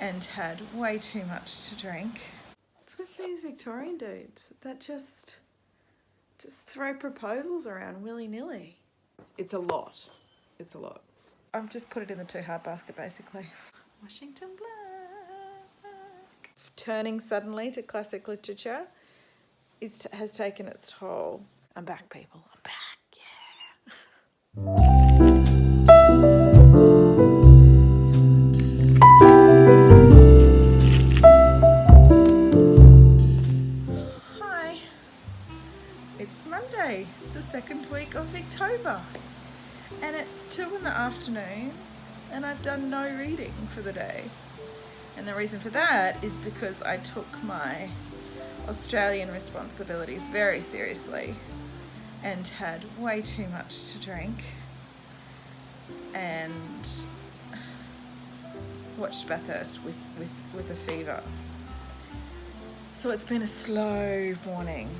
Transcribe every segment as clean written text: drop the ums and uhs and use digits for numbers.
and had way too much to drink. It's with these Victorian dudes that just throw proposals around willy-nilly. It's a lot. It's a lot. I've just put it in the too hard basket, basically. Washington Black. Turning suddenly to classic literature has taken its toll. I'm back, people. I'm back, yeah. Hi. It's Monday, the second week of Victober. And it's 2 in the afternoon and I've done no reading for the day. And the reason for that is because I took my Australian responsibilities very seriously and had way too much to drink and watched Bathurst with a fever. So it's been a slow morning.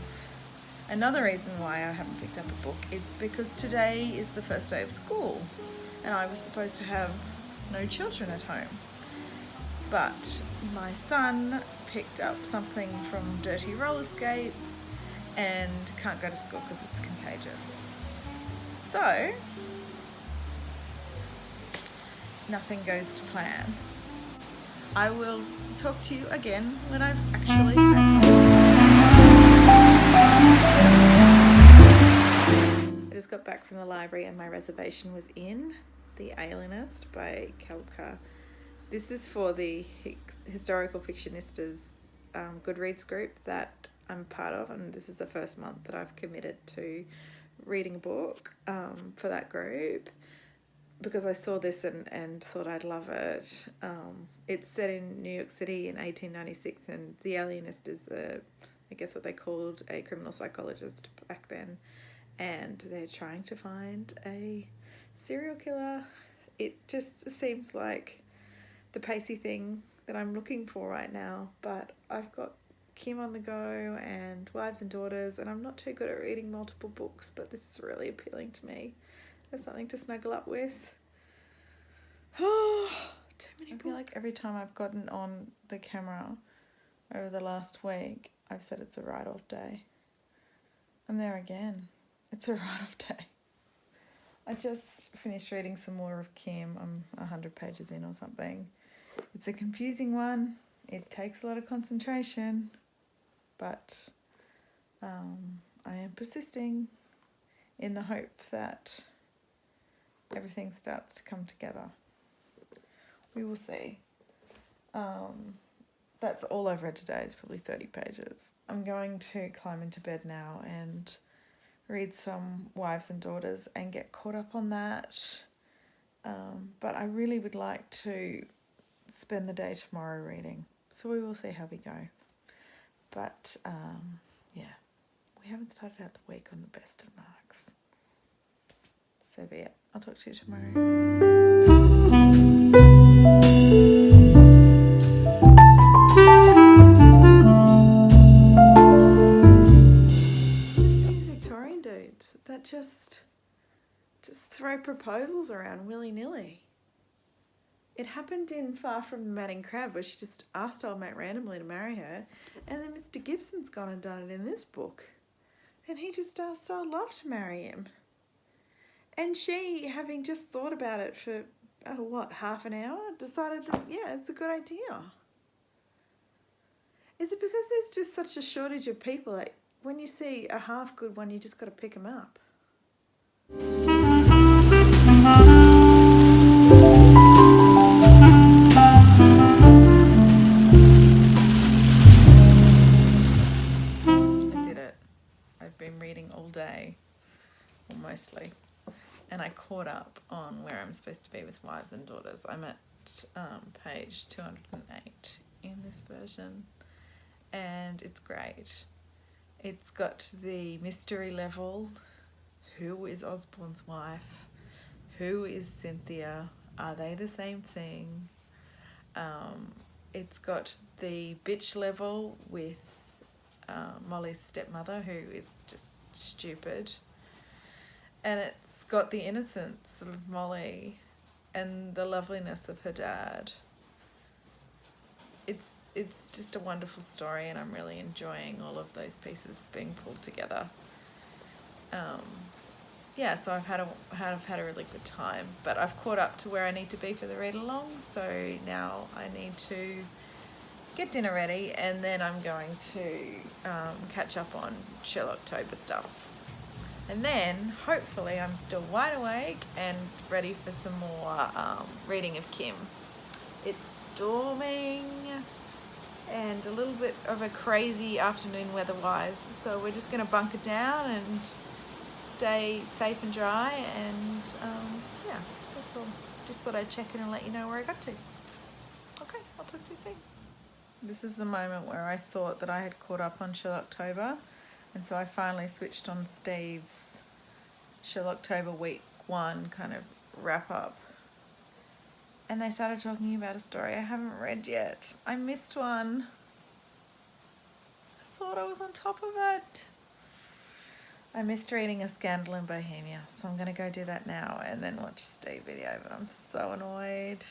Another reason why I haven't picked up a book is because today is the first day of school and I was supposed to have no children at home. But my son picked up something from dirty roller skates and can't go to school because it's contagious. So, nothing goes to plan. I will talk to you again when I've actually had I just got back from the library and my reservation was in The Alienist by Kelka. This is for the historical fictionistas Goodreads group that I'm part of, and this is the first month that I've committed to reading a book for that group because I saw this and thought I'd love it. It's set in New York City in 1896 and The Alienist is I guess what they called a criminal psychologist back then, and they're trying to find a serial killer. It just seems like the pacey thing that I'm looking for right now, but I've got Kim on the go and Wives and Daughters, and I'm not too good at reading multiple books, but this is really appealing to me. There's something to snuggle up with. Oh, too many books. I feel like every time I've gotten on the camera over the last week, I've said it's a write-off day. I'm there again. It's a write-off day. I just finished reading some more of Kim. I'm 100 pages in or something. It's a confusing one. It takes a lot of concentration, but I am persisting in the hope that everything starts to come together. We will see. That's all I've read today. It's probably 30 pages. I'm going to climb into bed now and read some Wives and Daughters and get caught up on that. But I really would like to spend the day tomorrow reading. So we will see how we go. But yeah, we haven't started out the week on the best of marks. So be it. I'll talk to you tomorrow. These Victorian dudes that just throw proposals around willy-nilly. It happened in Far From the Manning Crab where she just asked old mate randomly to marry her, and then Mr. Gibson's gone and done it in this book. And he just asked old love to marry him. And she, having just thought about it for, half an hour, decided that, yeah, it's a good idea. Is it because there's just such a shortage of people that when you see a half good one, you just got to pick them up? I did it. I've been reading all day, or mostly, and I caught up on where I'm supposed to be with Wives and Daughters. I'm at page 208 in this version, and it's great. It's got the mystery level. Who is Osborne's wife? Who is Cynthia? Are they the same thing? It's got the bitch level with Molly's stepmother, who is just stupid. And it's got the innocence of Molly and the loveliness of her dad. it's just a wonderful story, and I'm really enjoying all of those pieces being pulled together. Yeah, so I've had a really good time, but I've caught up to where I need to be for the read along. So now I need to get dinner ready, and then I'm going to catch up on October stuff. And then hopefully I'm still wide awake and ready for some more reading of Kim. It's storming and a little bit of a crazy afternoon weather-wise, so we're just going to bunker down and stay safe and dry, and yeah, that's all. Just thought I'd check in and let you know where I got to. Okay, I'll talk to you soon. This is the moment where I thought that I had caught up on October, and so I finally switched on Steve's October week 1 kind of wrap up, and they started talking about a story I haven't read yet. I missed one. I thought I was on top of it. I missed reading A Scandal in Bohemia, so I'm going to go do that now and then watch Steve video, but I'm so annoyed.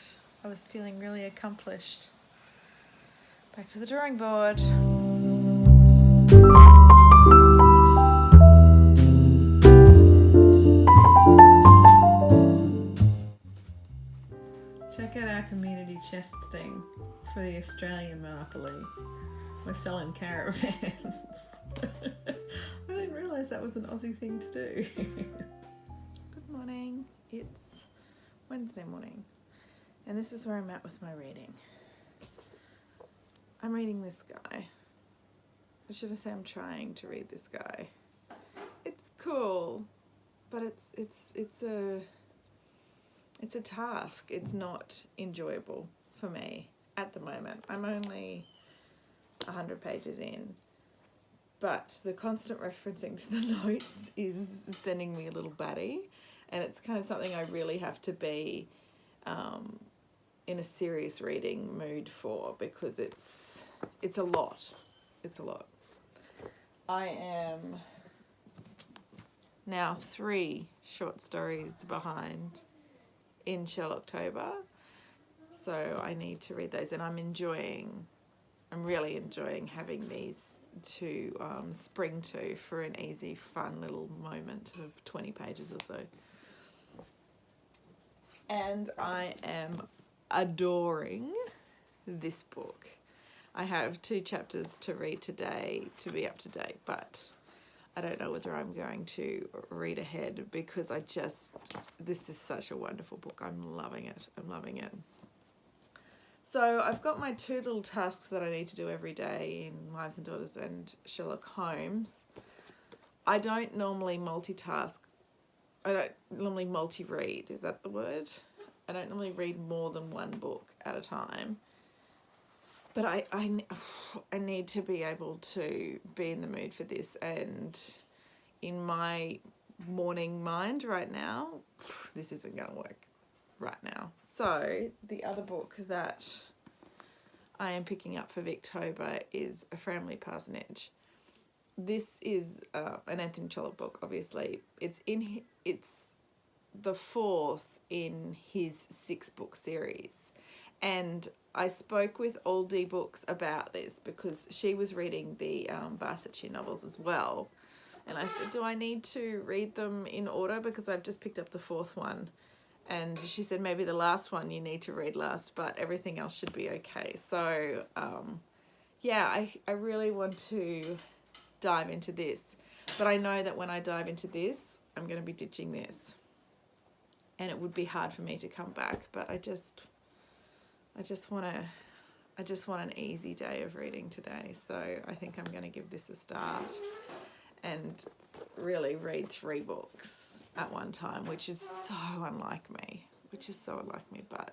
I was feeling really accomplished. Back to the drawing board. Check out our community chest thing for the Australian Monopoly. We're selling caravans. I didn't realise that was an Aussie thing to do. Good morning. It's Wednesday morning, and this is where I'm at with my reading. I'm reading this guy. Or should I say I'm trying to read this guy? It's cool, but it's a task. It's not enjoyable for me at the moment. I'm only 100 pages in, but the constant referencing to the notes is sending me a little batty, and it's kind of something I really have to be in a serious reading mood for, because it's a lot. It's a lot. I am now 3 short stories behind in October, so I need to read those, and I'm really enjoying having these to spring to for an easy, fun little moment of 20 pages or so. And I am adoring this book. I have 2 chapters to read today to be up to date, but I don't know whether I'm going to read ahead, because this is such a wonderful book. I'm loving it. So I've got my 2 little tasks that I need to do every day in Wives and Daughters and Sherlock Holmes. I don't normally multitask. I don't normally multi-read. Is that the word? I don't normally read more than 1 book at a time. But I need to be able to be in the mood for this, and in my morning mind right now, this isn't going to work right now. So the other book that I am picking up for Victober is A Family Parsonage. This is an Anthony Trollope book, obviously. It's the 4th in his 6-book series. And I spoke with Aldi Books about this, because she was reading the Barsetshire novels as well. And I said, do I need to read them in order, because I've just picked up the 4th one? And she said maybe the last one you need to read last, but everything else should be okay. So, yeah, I really want to dive into this. But I know that when I dive into this, I'm going to be ditching this. And it would be hard for me to come back, but I just want an easy day of reading today. So I think I'm going to give this a start and really read 3 books at one time, which is so unlike me. But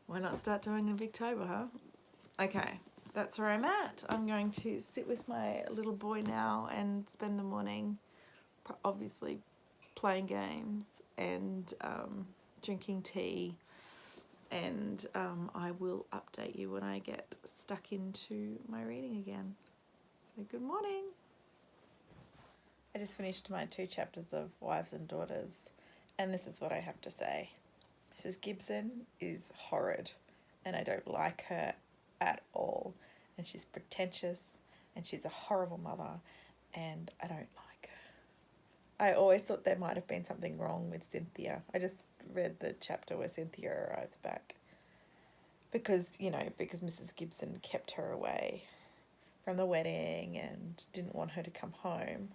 why not start doing it in Victober, huh? Okay, that's where I'm at. I'm going to sit with my little boy now and spend the morning obviously playing games and drinking tea, and I will update you when I get stuck into my reading again. So good morning. I just finished my 2 chapters of Wives and Daughters, and this is what I have to say. Mrs. Gibson is horrid, and I don't like her at all. And she's pretentious, and she's a horrible mother, and I don't like her. I always thought there might have been something wrong with Cynthia. I just read the chapter where Cynthia arrives back. Because Mrs. Gibson kept her away from the wedding and didn't want her to come home.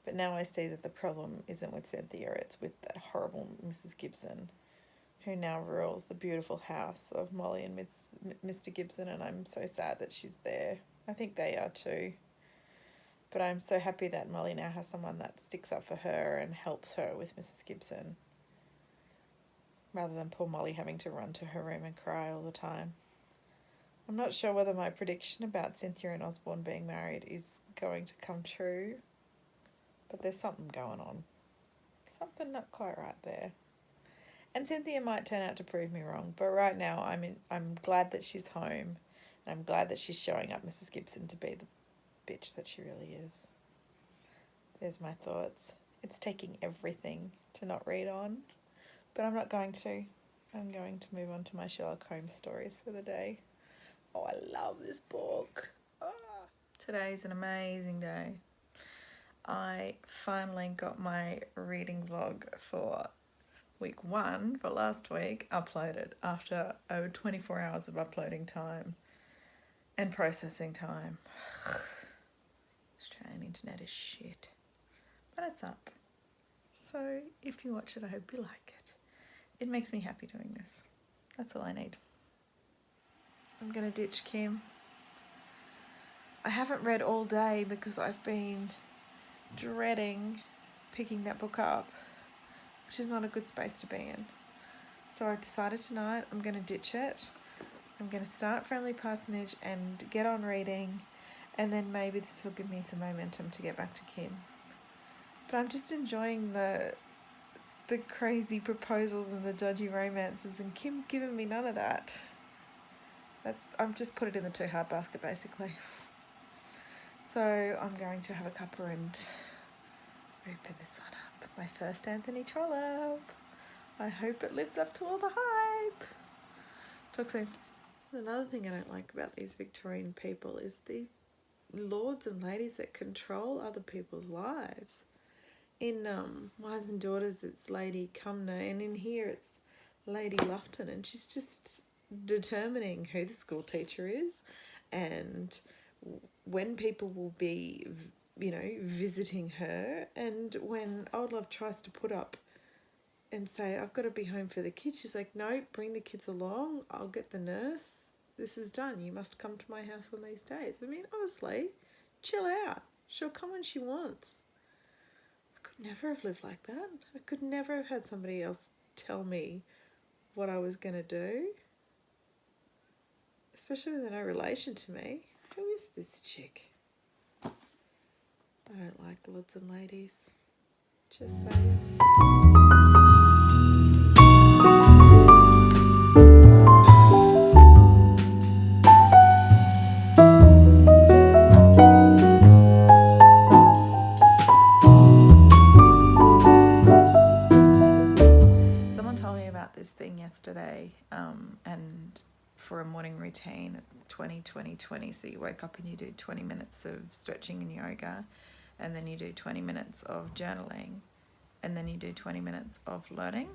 But now I see that the problem isn't with Cynthia, it's with that horrible Mrs. Gibson, who now rules the beautiful house of Molly and Mr. Gibson, and I'm so sad that she's there. I think they are too. But I'm so happy that Molly now has someone that sticks up for her and helps her with Mrs. Gibson, rather than poor Molly having to run to her room and cry all the time. I'm not sure whether my prediction about Cynthia and Osborne being married is going to come true, but there's something going on. Something not quite right there. And Cynthia might turn out to prove me wrong, but right now I'm glad that she's home, and I'm glad that she's showing up Mrs. Gibson to be the bitch that she really is. There's my thoughts. It's taking everything to not read on, but I'm not going to. I'm going to move on to my Sherlock Holmes stories for the day. Oh, I love this book. Today's an amazing day. I finally got my reading vlog for week 1 for last week uploaded after over 24 hours of uploading time and processing time. Australian internet is shit. But it's up. So if you watch it, I hope you like it. It makes me happy doing this. That's all I need. I'm going to ditch Kim. I haven't read all day because I've been dreading picking that book up, which is not a good space to be in. So I've decided tonight I'm going to ditch it. I'm going to start Family Parsonage and get on reading, and then maybe this will give me some momentum to get back to Kim. But I'm just enjoying the crazy proposals and the dodgy romances, and Kim's given me none of that. I've just put it in the too hard basket basically. So I'm going to have a cuppa and open this one up. My first Anthony Trollope. I hope it lives up to all the hype. Talk soon. Another thing I don't like about these Victorian people is these lords and ladies that control other people's lives. In Wives and Daughters, it's Lady Cumnor, and in here it's Lady Lufton, and she's just determining who the school teacher is and when people will be, visiting her. And when Old Love tries to put up and say, I've got to be home for the kids, she's like, no, bring the kids along, I'll get the nurse, this is done, you must come to my house on these days. I mean, honestly, chill out. She'll come when she wants. I could never have lived like that. I could never have had somebody else tell me what I was going to do, especially with no relation to me. Who is this chick? I don't like lords and ladies. Just saying. Someone told me about this thing yesterday, and for a morning routine, 20-20-20. So you wake up and you do 20 minutes of stretching and yoga, and then you do 20 minutes of journaling, and then you do 20 minutes of learning.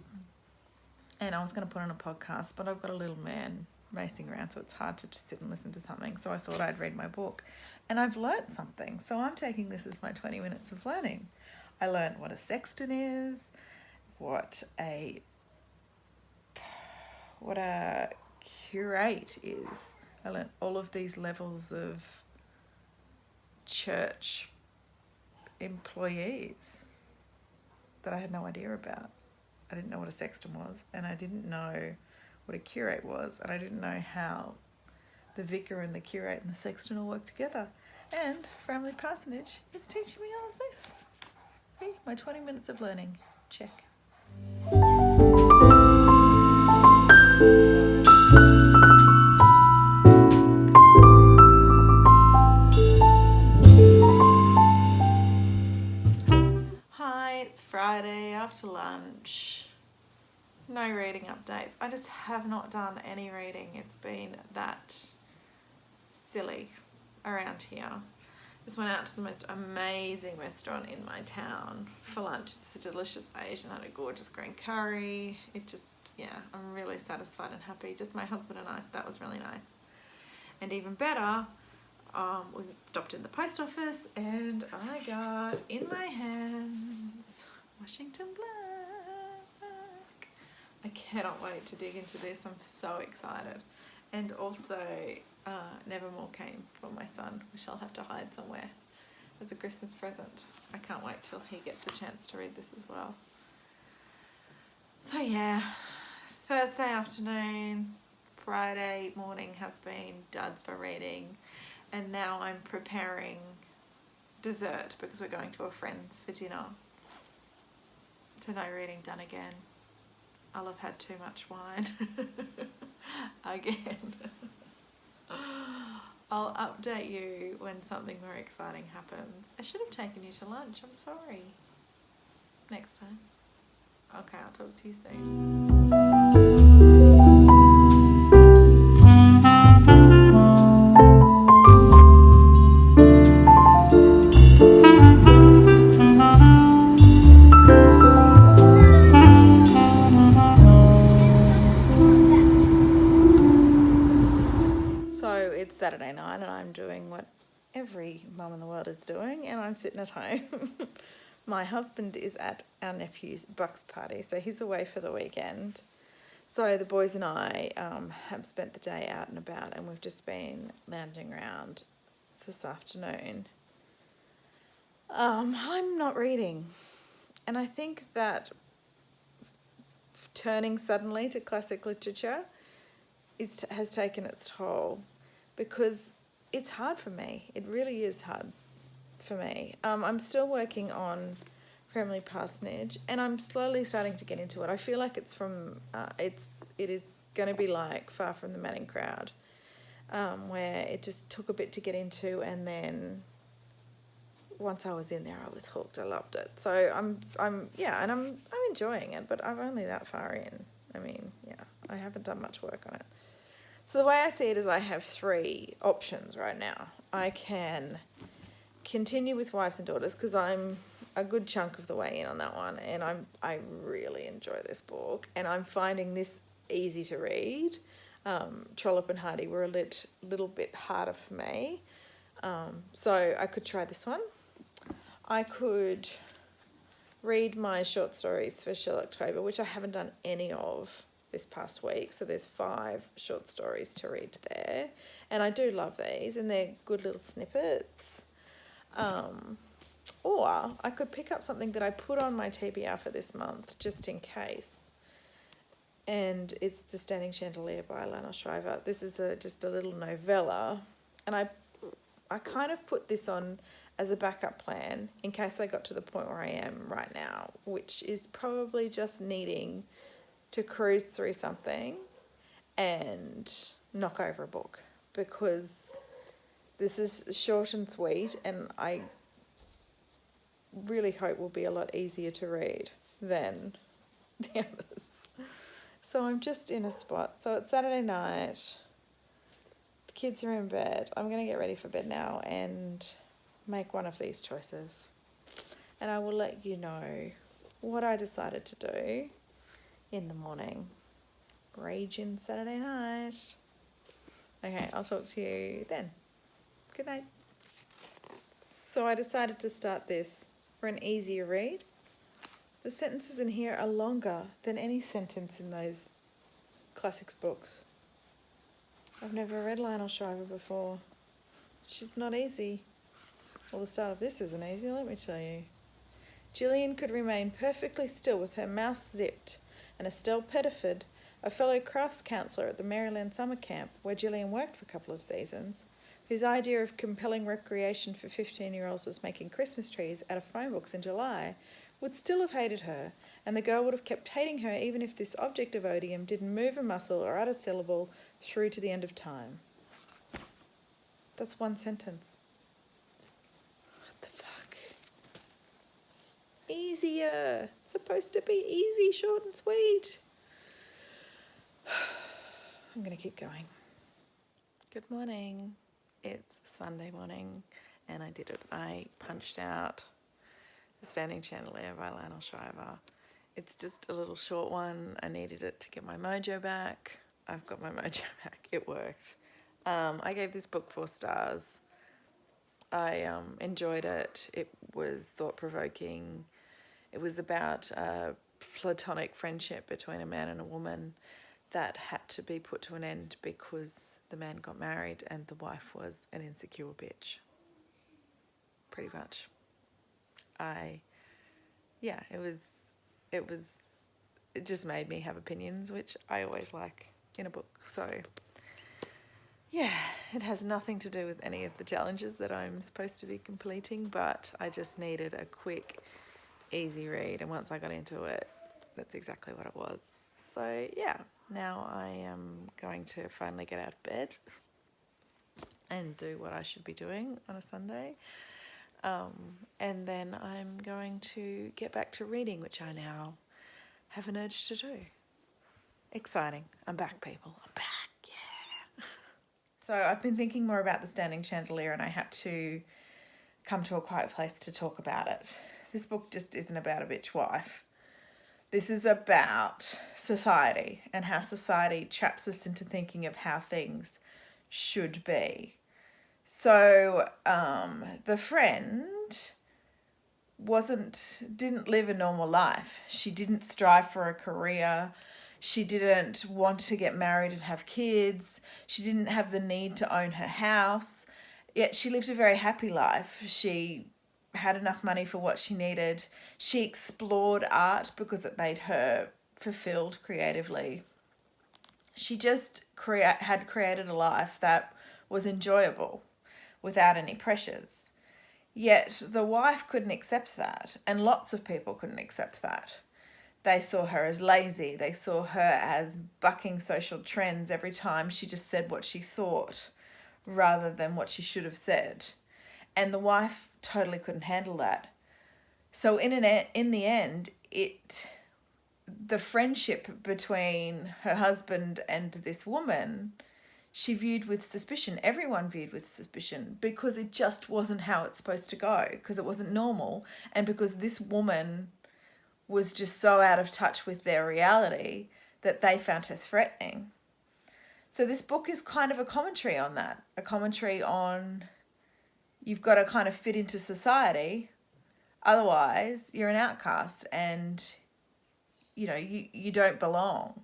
And I was going to put on a podcast, but I've got a little man racing around, so it's hard to just sit and listen to something. So I thought I'd read my book, and I've learnt something. So I'm taking this as my 20 minutes of learning. I learned what a sexton is, what a curate is. I learned all of these levels of church employees that I had no idea about. I didn't know what a sexton was, and I didn't know what a curate was, and I didn't know how the vicar and the curate and the sexton all work together. And Family Parsonage is teaching me all of this. See, my 20 minutes of learning. Check. Hi, it's Friday after lunch. No reading updates. I just have not done any reading. It's been that silly around here. Just went out to the most amazing restaurant in my town for lunch. It's a delicious Asian, had a gorgeous green curry. It just, yeah, I'm really satisfied and happy. Just my husband and I, so that was really nice. And even better, we stopped in the post office and I got in my hands Washington Black. I cannot wait to dig into this. I'm so excited. And also Nevermore came for my son, which I'll have to hide somewhere as a Christmas present. I can't wait till he gets a chance to read this as well. So yeah, Thursday afternoon, Friday morning have been duds for reading, and now I'm preparing dessert because we're going to a friend's for dinner. So no reading done again. I'll have had too much wine again. I'll update you when something more exciting happens. I should have taken you to lunch, I'm sorry. Next time. Okay, I'll talk to you soon. So it's Saturday night and I'm doing what every mum in the world is doing, and I'm sitting at home. My husband is at our nephew's Bucks party, so he's away for the weekend. So the boys and I have spent the day out and about, and we've just been lounging around this afternoon. I'm not reading, and I think that turning suddenly to classic literature has taken its toll, because it's hard for me. It really is hard for me. I'm still working on Family Parsonage, and I'm slowly starting to get into it. I feel like it is going to be like Far From the Madding Crowd, where it just took a bit to get into, and then once I was in there, I was hooked. I loved it. So I'm enjoying it, but I'm only that far in. I mean, yeah, I haven't done much work on it. So the way I see it is I have 3 options right now. I can continue with Wives and Daughters because I'm a good chunk of the way in on that one, and I really enjoy this book, and I'm finding this easy to read. Trollope and Hardy were a little bit harder for me, so I could try this one. I could read my short stories for October, which I haven't done any of this past week, so there's 5 short stories to read there, and I do love these, and they're good little snippets. Or I could pick up something that I put on my TBR for this month just in case, and it's The Standing Chandelier by Lana Shriver. This is just a little novella, and I kind of put this on as a backup plan in case I got to the point where I am right now, which is probably just needing to cruise through something and knock over a book, because this is short and sweet, and I really hope will be a lot easier to read than the others. So I'm just in a spot. So it's Saturday night, the kids are in bed. I'm going to get ready for bed now and make one of these choices, and I will let you know what I decided to do in the morning. Raging Saturday night. Okay, I'll talk to you then. Good night. So I decided to start this for an easier read. The sentences in here are longer than any sentence in those classics books. I've never read Lionel Shriver before. She's not easy. Well, the start of this isn't easy, let me tell you. Gillian could remain perfectly still with her mouth zipped, and Estelle Pettiford, a fellow crafts counsellor at the Maryland summer camp, where Gillian worked for a couple of seasons, whose idea of compelling recreation for 15-year-olds was making Christmas trees out of phone books in July, would still have hated her, and the girl would have kept hating her even if this object of odium didn't move a muscle or utter syllable through to the end of time. That's one sentence. What the fuck? Easier. It's supposed to be easy, short and sweet. I'm going to keep going. Good morning. It's Sunday morning and I did it. I punched out The Standing Chandelier by Lionel Shriver. It's just a little short one. I needed it to get my mojo back. I've got my mojo back. It worked. I gave this book 4 stars. I enjoyed it. It was thought-provoking. It was about a platonic friendship between a man and a woman that had to be put to an end because the man got married and the wife was an insecure bitch. Pretty much. It just made me have opinions, which I always like in a book. So, yeah, it has nothing to do with any of the challenges that I'm supposed to be completing, but I just needed a quick, easy read. And once I got into it, that's exactly what it was. So, yeah, now I am going to finally get out of bed and do what I should be doing on a Sunday. And then I'm going to get back to reading, which I now have an urge to do. Exciting. I'm back, people. I'm back, yeah. So I've been thinking more about The Standing Chandelier and I had to come to a quiet place to talk about it. This book just isn't about a bitch wife. This is about society and how society traps us into thinking of how things should be. So the friend didn't live a normal life. She didn't strive for a career. She didn't want to get married and have kids. She didn't have the need to own her house. Yet she lived a very happy life. She had enough money for what she needed. She explored art because it made her fulfilled creatively. She just had created a life that was enjoyable without any pressures. Yet the wife couldn't accept that, and lots of people couldn't accept that. They saw her as lazy. They saw her as bucking social trends every time she just said what she thought rather than what she should have said. And the wife totally couldn't handle that. So in the end, the friendship between her husband and this woman, she viewed with suspicion. Everyone viewed with suspicion because it just wasn't how it's supposed to go, because it wasn't normal, and because this woman was just so out of touch with their reality that they found her threatening. So this book is kind of a commentary on that, a commentary on you've got to kind of fit into society, otherwise you're an outcast and you don't belong.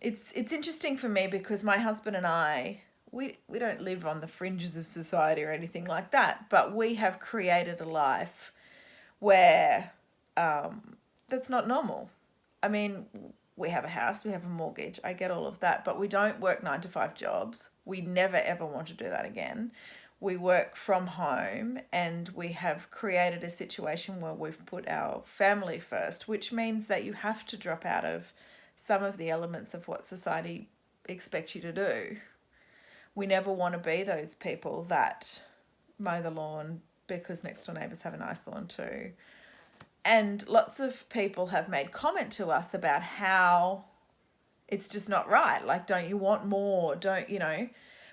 It's interesting for me because my husband and I, we don't live on the fringes of society or anything like that, but we have created a life where that's not normal. I mean, we have a house, we have a mortgage, I get all of that, but we don't work 9-to-5 jobs. We never ever want to do that again. We work from home and we have created a situation where we've put our family first, which means that you have to drop out of some of the elements of what society expects you to do. We never want to be those people that mow the lawn because next door neighbours have a nice lawn too. And lots of people have made comment to us about how it's just not right. Like, don't you want more?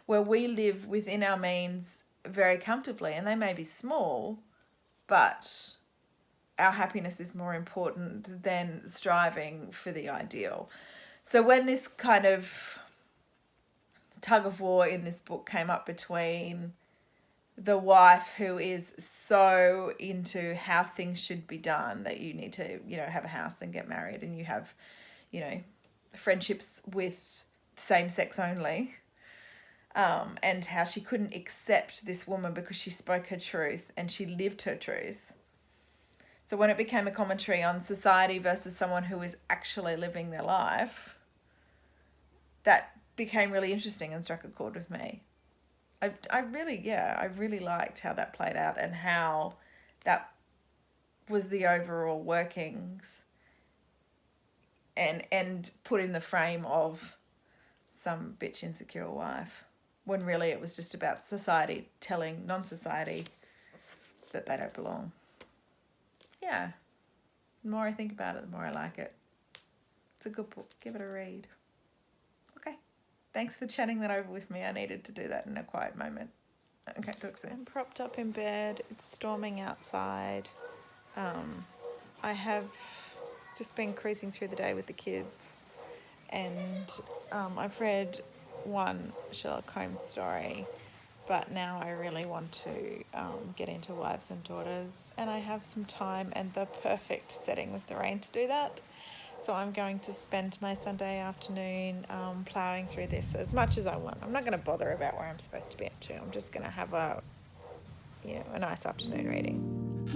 Where we live within our means very comfortably, and they may be small, but our happiness is more important than striving for the ideal. So when this kind of tug of war in this book came up between the wife who is so into how things should be done, that you need to, have a house and get married, and you have, friendships with same sex only, and how she couldn't accept this woman because she spoke her truth and she lived her truth. So when it became a commentary on society versus someone who is actually living their life, that became really interesting and struck a chord with me. I really liked how that played out and how that was the overall workings and put in the frame of some bitch insecure wife, when really it was just about society telling non-society that they don't belong. Yeah. The more I think about it, the more I like it. It's a good book. Give it a read. Okay. Thanks for chatting that over with me. I needed to do that in a quiet moment. Okay, talk soon. I'm propped up in bed. It's storming outside. I have just been cruising through the day with the kids, and I've read one Sherlock Holmes story, but now I really want to get into Wives and Daughters, and I have some time and the perfect setting with the rain to do that. So I'm going to spend my Sunday afternoon ploughing through this as much as I want. I'm not going to bother about where I'm supposed to be up to. I'm just going to have a nice afternoon reading.